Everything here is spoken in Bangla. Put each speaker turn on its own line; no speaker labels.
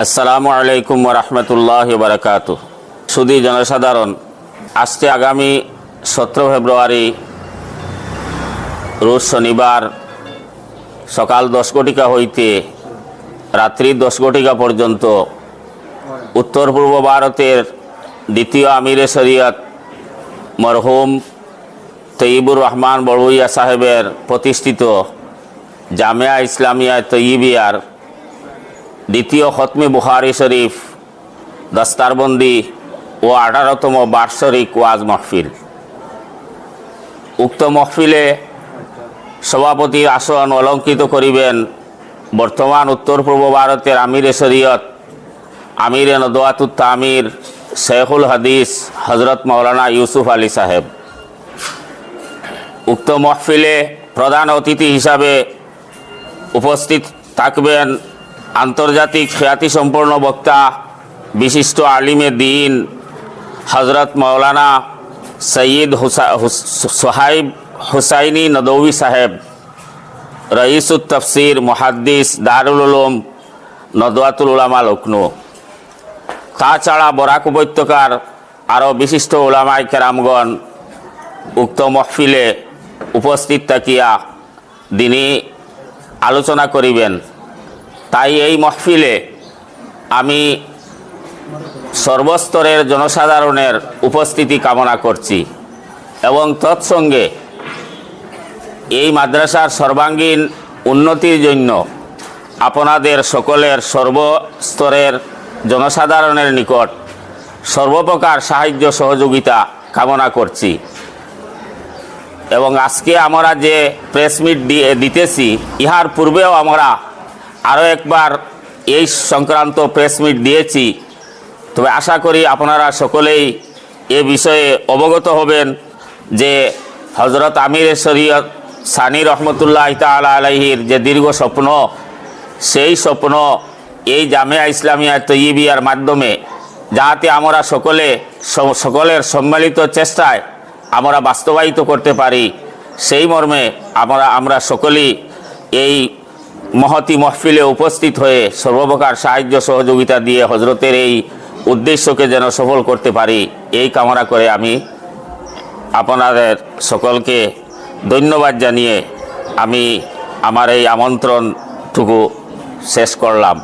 আসসালামু আলাইকুম ওরহমতুল্লাহি বারাকাতু। সুধী জনসাধারণ, আজকে আগামী 17 ফেব্রুয়ারি রোজ শনিবার সকাল 10 ঘটিকা হইতে রাত্রি 10 ঘটিকা পর্যন্ত উত্তর পূর্ব ভারতের দ্বিতীয় আমিরে শরিয়ত মরহুম তৈয়বুর রহমান বড়ভূইয়া সাহেবের প্রতিষ্ঠিত জামিয়া ইসলামিয়া তৈয়বিয়ার দ্বিতীয় খতমে বুখারী শরীফ দস্তারবন্দি ও 18তম বার্ষিক ওয়াজ মাহফিল। উক্ত মাহফিলে সভাপতির আসন অলঙ্কৃত করিবেন বর্তমান উত্তর পূর্ব ভারতের আমিরে শরিয়ত আমিরে নদওয়াতুত তামির শেখুল হাদিস হজরত মৌলানা ইউসুফ আলী সাহেব। উক্ত মাহফিলে প্রধান অতিথি হিসাবে উপস্থিত থাকবেন আন্তর্জাতিক খ্যাতিসম্পন্ন বক্তা বিশিষ্ট আলিমে দ্বীন হজরত মৌলানা সৈয়দ সোহাইব হুসাইনি নদৌই সাহেব, রইসুত তফসির মুহাদ্দিস দারুল উলুম নদওয়াতুল উলামা লখনউ। তাছাড়া বরাক উপত্যকার আরও বিশিষ্ট উলামায়ে কেরামগণ উক্ত মাহফিলে উপস্থিত থাকিয়া দিনী আলোচনা করিবেন। তাই এই মাহফিলে আমি সর্বস্তরের জনসাধারণের উপস্থিতি কামনা করছি এবং তৎসঙ্গে এই মাদ্রাসার সর্বাঙ্গীন উন্নতির জন্য আপনাদের সকলের সর্বস্তরের জনসাধারণের নিকট সর্বপ্রকার সাহায্য সহযোগিতা কামনা করছি। এবং আজকে আমরা যে প্রেস মিট দিতেছি, ইহার পূর্বেও আমরা আরও একবার এই সংক্রান্ত প্রেস মিট দিয়েছি। তবে আশা করি আপনারা সকলেই এ বিষয়ে অবগত হবেন যে হজরত আমিরে শরিয়ত সানি রহমতুল্লাহ তাআলা আলাইহির যে দীর্ঘ স্বপ্ন, সেই স্বপ্ন এই জামিয়া ইসলামিয়া তৈয়বিয়ার মাধ্যমে যাতে আমরা সকলের সম্মিলিত চেষ্টায় আমরা বাস্তবায়িত করতে পারি, সেই মর্মে আমরা সকলেই এই মহতি মহফিলে উপস্থিত হয়ে সর্বপ্রকার সাহায্য সহযোগিতা দিয়ে হজরতের এই উদ্দেশ্যকে যেন সফল করতে পারি, এই কামনা করে আমি আপনাদের সকলকে ধন্যবাদ জানিয়ে আমি আমার এই আমন্ত্রণটুকু শেষ করলাম।